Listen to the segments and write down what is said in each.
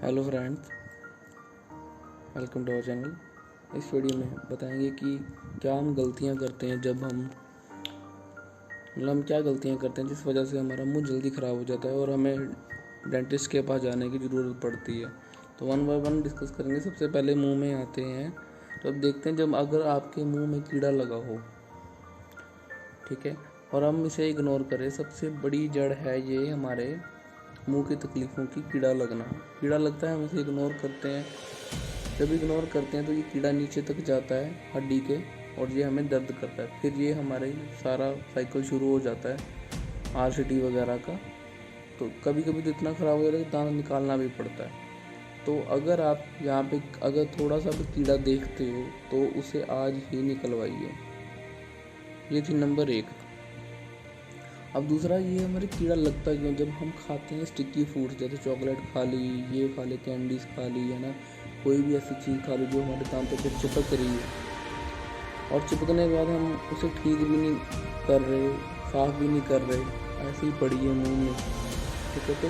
Hello friends, welcome to our channel. इस video में बताएंगे कि क्या हम गलतियां करते हैं जब हम क्या गलतियां करते हैं जिस वजह से हमारा मुंह जल्दी ख़राब हो जाता है और हमें डेंटिस्ट के पास जाने की ज़रूरत पड़ती है। तो वन बाय वन डिस्कस करेंगे। सबसे पहले मुंह में आते हैं, तो अब देखते हैं जब अगर आपके मुंह में कीड़ा लगा हो, ठीक है, और हम इसे इग्नोर करें। सबसे बड़ी जड़ है ये हमारे मुंह की तकलीफ़ों की कीड़ा लगना। कीड़ा लगता है, हम इसे इग्नोर करते हैं। जब इग्नोर करते हैं तो ये कीड़ा नीचे तक जाता है हड्डी के, और ये हमें दर्द करता है। फिर ये हमारे सारा साइकिल शुरू हो जाता है आरसीटी वगैरह का। तो कभी कभी तो इतना ख़राब हो जाता है कि दांत निकालना भी पड़ता है। तो अगर आप यहाँ पे अगर थोड़ा सा भी कीड़ा देखते हो तो उसे आज ही निकलवाइए। ये थी नंबर 1। अब दूसरा, ये हमारे कीड़ा लगता क्यों? जब हम खाते हैं स्टिकी फूड्स, जैसे चॉकलेट खा ली, ये खा ली, कैंडीज़ खा ली, है ना, कोई भी ऐसी चीज़ खा ली जो हमारे दांतों पे चिपक रही है, और चिपकने के बाद हम उसे ठीक भी नहीं कर रहे, साफ भी नहीं कर रहे, ऐसे ही पड़ी है मुंह में, ठीक है। तो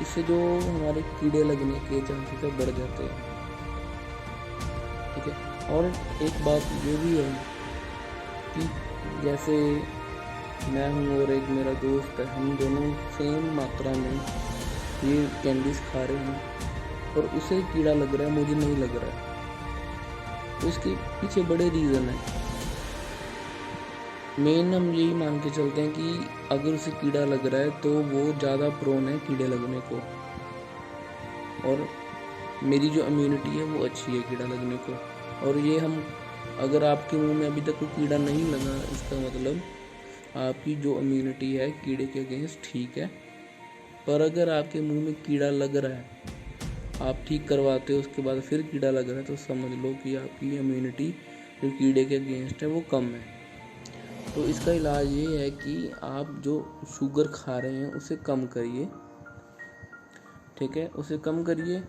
इससे जो हमारे कीड़े लगने के चांसेस बढ़ जाते हैं, ठीक है। और एक बात ये भी है कि जैसे मैं हूँ और एक मेरा दोस्त है, हम दोनों सेम मात्रा में ये कैंडीज़ खा रहे हैं और उसे कीड़ा लग रहा है, मुझे नहीं लग रहा है। तो इसके पीछे बड़े रीज़न है। मेन हम यही मान के चलते हैं कि अगर उसे कीड़ा लग रहा है तो वो ज़्यादा प्रोन है कीड़े लगने को, और मेरी जो इम्यूनिटी है वो अच्छी है कीड़ा लगने को। और ये हम, अगर आपके मुंह में अभी तक कोई कीड़ा नहीं लगा, इसका मतलब आपकी जो इम्यूनिटी है कीड़े के अगेंस्ट ठीक है। पर अगर आपके मुंह में कीड़ा लग रहा है, आप ठीक करवाते हो, उसके बाद फिर कीड़ा लग रहा है, तो समझ लो कि आपकी इम्यूनिटी जो कीड़े के अगेंस्ट है वो कम है। तो इसका इलाज ये है कि आप जो शुगर खा रहे हैं उसे कम करिए, ठीक है, उसे कम करिए।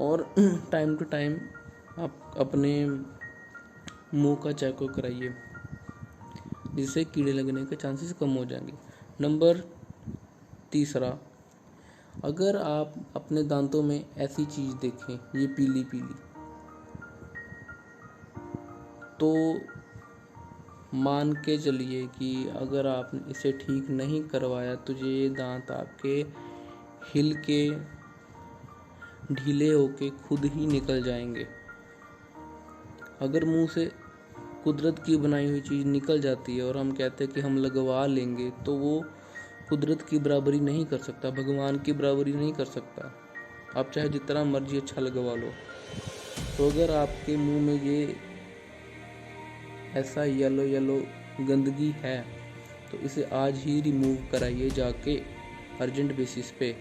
और टाइम टू टाइम आप अपने मुंह का चेकअप कराइए, जिससे कीड़े लगने के चांसेस कम हो जाएंगे। नंबर 3, अगर आप अपने दांतों में ऐसी चीज़ देखें, ये पीली पीली, तो मान के चलिए कि अगर आपने इसे ठीक नहीं करवाया तो ये दांत आपके हिल के ढीले होके खुद ही निकल जाएंगे। अगर मुंह से कुदरत की बनाई हुई चीज़ निकल जाती है और हम कहते हैं कि हम लगवा लेंगे, तो वो कुदरत की बराबरी नहीं कर सकता, भगवान की बराबरी नहीं कर सकता। आप चाहे जितना मर्जी अच्छा लगवा लो। तो अगर आपके मुंह में ये ऐसा येलो येलो गंदगी है तो इसे आज ही रिमूव कराइए जाके, अर्जेंट बेसिस पे।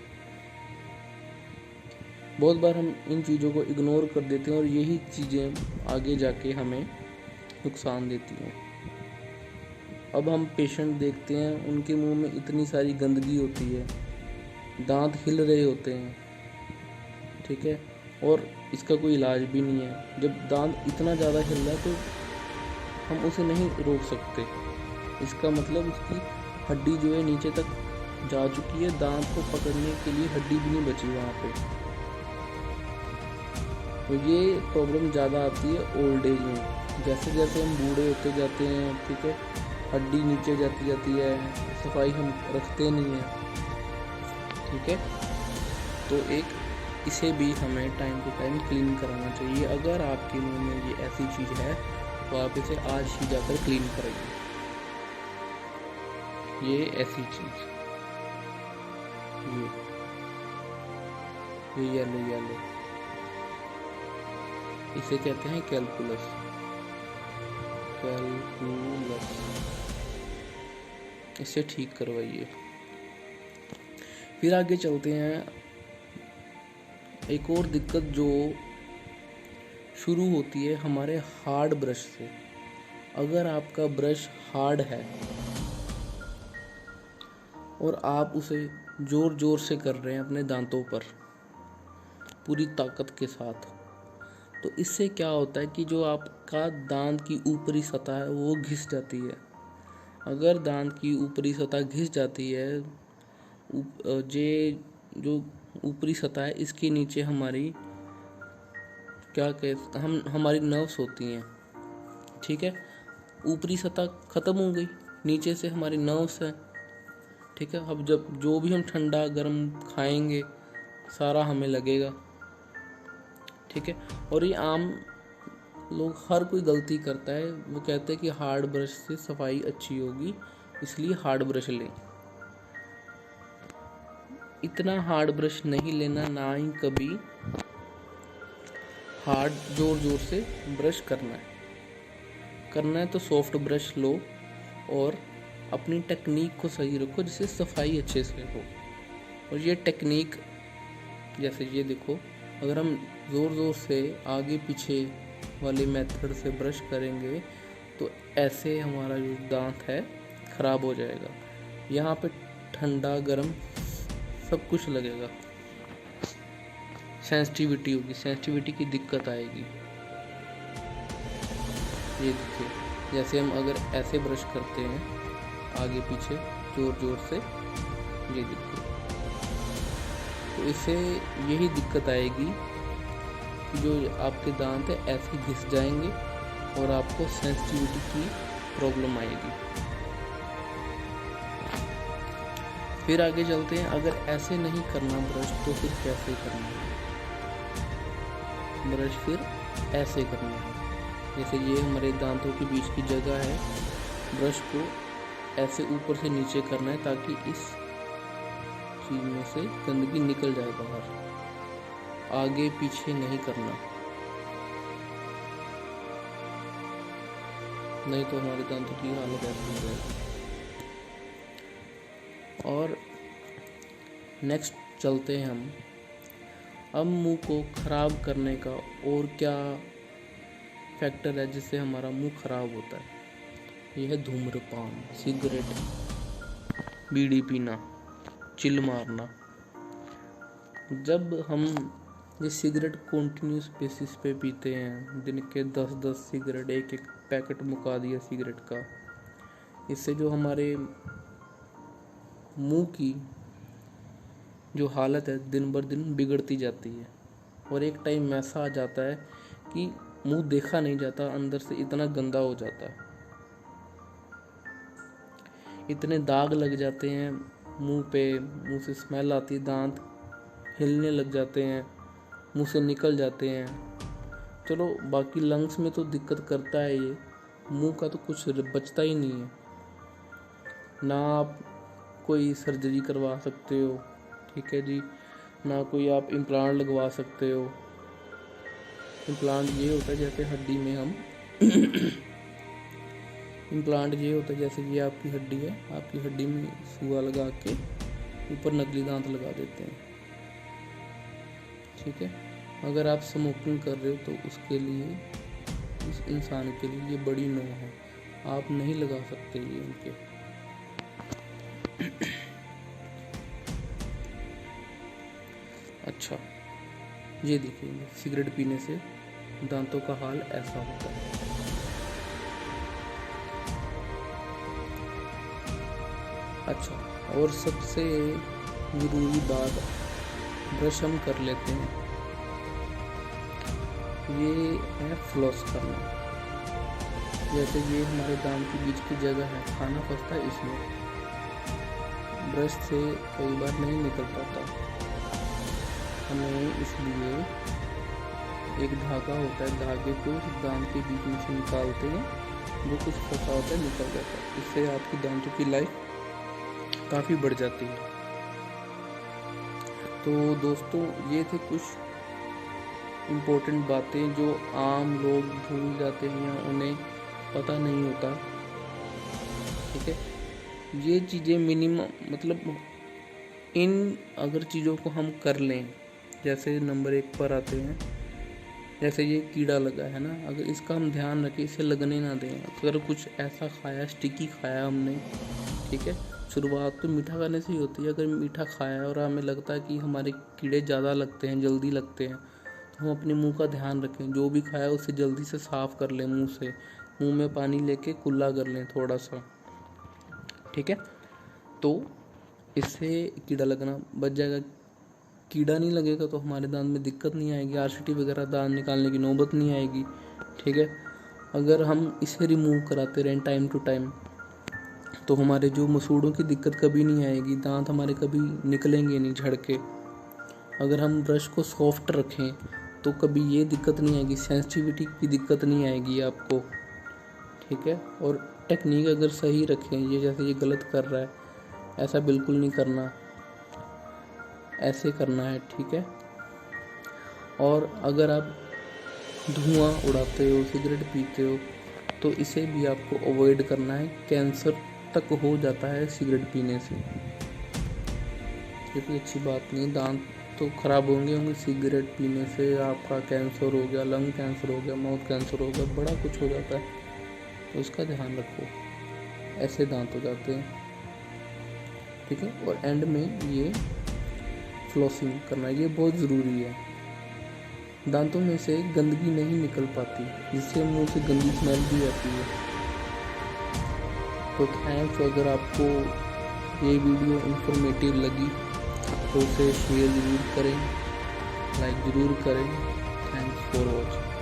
बहुत बार हम इन चीज़ों को इग्नोर कर देते हैं और यही चीज़ें आगे जाके हमें नुकसान देती हैं। अब हम पेशेंट देखते हैं, उनके मुंह में इतनी सारी गंदगी होती है, दांत हिल रहे होते हैं, ठीक है, और इसका कोई इलाज भी नहीं है। जब दांत इतना ज़्यादा हिल रहा है तो हम उसे नहीं रोक सकते। इसका मतलब उसकी हड्डी जो है नीचे तक जा चुकी है, दांत को पकड़ने के लिए हड्डी भी नहीं बची वहाँ पे। तो ये प्रॉब्लम ज़्यादा आती है ओल्ड एज में। जैसे जैसे हम बूढ़े होते जाते हैं, ठीक है, हड्डी नीचे जाती जाती है, सफाई हम रखते नहीं हैं, ठीक है। तो एक इसे भी हमें टाइम टू टाइम क्लीन कराना चाहिए। अगर आपके मुंह में ये ऐसी चीज़ है तो आप इसे आज ही जाकर क्लीन कराइए। ये ऐसी चीज़, ये येलो येलो, इसे कहते हैं कैलकुलस। इसे ठीक करवाइए। फिर आगे चलते हैं। एक और दिक्कत जो शुरू होती है हमारे हार्ड ब्रश से। अगर आपका ब्रश हार्ड है और आप उसे ज़ोर ज़ोर से कर रहे हैं अपने दांतों पर पूरी ताकत के साथ, तो इससे क्या होता है कि जो आपका दांत की ऊपरी सतह है वो घिस जाती है। अगर दांत की ऊपरी सतह घिस जाती है, ये जो ऊपरी सतह है, इसके नीचे हमारी क्या कहते हम हमारी नर्व्स होती हैं, ठीक है। ऊपरी सतह ख़त्म हो गई, नीचे से हमारी नर्व्स है, ठीक है। अब जब जो भी हम ठंडा गर्म खाएंगे सारा हमें लगेगा, ठीक है। और ये आम लोग हर कोई गलती करता है, वो कहते हैं कि हार्ड ब्रश से सफाई अच्छी होगी, इसलिए हार्ड ब्रश लें। इतना हार्ड ब्रश नहीं लेना, ना ही कभी हार्ड जोर जोर से ब्रश करना है तो सॉफ्ट ब्रश लो और अपनी टेक्निक को सही रखो जिससे सफाई अच्छे से हो। और ये टेक्निक जैसे ये देखो, अगर हम ज़ोर ज़ोर से आगे पीछे वाले मेथड से ब्रश करेंगे तो ऐसे हमारा जो दांत है ख़राब हो जाएगा। यहाँ पे ठंडा गर्म सब कुछ लगेगा, सेंसिटिविटी होगी, सेंसिटिविटी की दिक्कत आएगी। ये देखिए, जैसे हम अगर ऐसे ब्रश करते हैं आगे पीछे जोर जोर से, ये देखिए, तो इससे यही दिक्कत आएगी कि जो आपके दांत है ऐसे घिस जाएंगे और आपको सेंसिटिविटी की प्रॉब्लम आएगी। फिर आगे चलते हैं, अगर ऐसे नहीं करना ब्रश तो फिर कैसे करना है? ब्रश फिर ऐसे करना है, जैसे ये हमारे दांतों के बीच की जगह है, ब्रश को ऐसे ऊपर से नीचे करना है ताकि इस चीज में से गंदगी निकल जाए बाहर, आगे पीछे नहीं करना, नहीं तो हमारे दांतों की हालत ऐसी हो जाएगी। और नेक्स्ट चलते हैं हम, अब मुंह को ख़राब करने का और क्या फैक्टर है जिससे हमारा मुंह ख़राब होता है? यह है धूम्रपान, सिगरेट, बीड़ी पीना, चिल मारना। जब हम ये सिगरेट कॉन्टीन्यूस बेसिस पे पीते हैं, दिन के 10-10 सिगरेट, एक पैकेट मुका दिया सिगरेट का, इससे जो हमारे मुंह की जो हालत है दिन बर दिन बिगड़ती जाती है और एक टाइम ऐसा आ जाता है कि मुंह देखा नहीं जाता, अंदर से इतना गंदा हो जाता है, इतने दाग लग जाते हैं मुंह पे, मुंह से स्मेल आती है, दांत हिलने लग जाते हैं, मुंह से निकल जाते हैं। चलो बाकी लंग्स में तो दिक्कत करता है ये, मुंह का तो कुछ बचता ही नहीं है, ना आप कोई सर्जरी करवा सकते हो, ठीक है जी, ना कोई आप इम्प्लांट लगवा सकते हो। इम्प्लांट ये होता है जैसे हड्डी में हम इम्प्लांट ये होता है जैसे ये आपकी हड्डी है, आपकी हड्डी में सुआ लगा के ऊपर नकली दांत लगा देते हैं, ठीक है। अगर आप स्मोकिंग कर रहे हो तो उसके लिए, उस इंसान के लिए ये बड़ी नो है, आप नहीं लगा सकते ये उनके। अच्छा, ये देखिए, सिगरेट पीने से दांतों का हाल ऐसा होता है। अच्छा, और सबसे ज़रूरी बात, ब्रश हम कर लेते हैं, ये है फ्लॉस करना। जैसे ये हमारे दांत के बीच की जगह है, खाना फंसता है इसमें, ब्रश से कई बार नहीं निकल पाता, हमें इसलिए एक धागा होता है, धागे को दांत के बीच में से निकालते हैं, जो कुछ फंसा होता है निकल जाता है, इससे आपकी दांतों की लाइफ काफ़ी बढ़ जाती है। तो दोस्तों, ये थे कुछ इम्पोर्टेंट बातें जो आम लोग भूल जाते हैं या उन्हें पता नहीं होता, ठीक है। ये चीज़ें मिनिमम, मतलब इन अगर चीज़ों को हम कर लें, जैसे नंबर 1 पर आते हैं, जैसे ये कीड़ा लगा है ना, अगर इसका हम ध्यान रखें, इसे लगने ना दें। अगर कुछ ऐसा खाया, स्टिकी खाया हमने, ठीक है, शुरुआत तो मीठा खाने से ही होती है, अगर मीठा खाया और हमें लगता है कि हमारे कीड़े ज़्यादा लगते हैं, जल्दी लगते हैं, तो हम अपने मुंह का ध्यान रखें, जो भी खाया उसे जल्दी से साफ़ कर लें, मुंह से, मुंह में पानी लेके कुल्ला कर लें थोड़ा सा, ठीक है, तो इससे कीड़ा लगना बच जाएगा। कीड़ा नहीं लगेगा तो हमारे दांत में दिक्कत नहीं आएगी, आरसीटी वगैरह दांत निकालने की नौबत नहीं आएगी। ठीक है, अगर हम इसे रिमूव कराते रहें टाइम टू टाइम तो हमारे जो मसूड़ों की दिक्कत कभी नहीं आएगी, दांत हमारे कभी निकलेंगे नहीं झड़ के। अगर हम ब्रश को सॉफ्ट रखें तो कभी ये दिक्कत नहीं आएगी, सेंसिटिविटी की दिक्कत नहीं आएगी आपको। ठीक है, और टेक्निक अगर सही रखें, ये जैसे ये गलत कर रहा है ऐसा बिल्कुल नहीं करना, ऐसे करना है। ठीक है, और अगर आप धुआं उड़ाते हो, सिगरेट पीते हो तो इसे भी आपको अवॉइड करना है। कैंसर तक हो जाता है सिगरेट पीने से, ये कोई अच्छी बात नहीं। दांत तो खराब होंगे सिगरेट पीने से, आपका कैंसर हो गया, लंग कैंसर हो गया, माउथ कैंसर हो गया, बड़ा कुछ हो जाता है, तो इसका ध्यान रखो। ऐसे दांत हो जाते हैं। ठीक है, और एंड में ये फ्लॉसिंग करना, ये बहुत ज़रूरी है। दांतों में से गंदगी नहीं निकल पाती, जिससे मुंह से गंदी स्मेल भी आती है। तो थैंक्स, अगर आपको ये वीडियो इंफॉर्मेटिव लगी तो उसे शेयर ज़रूर करें, लाइक ज़रूर करें। Thanks for watching.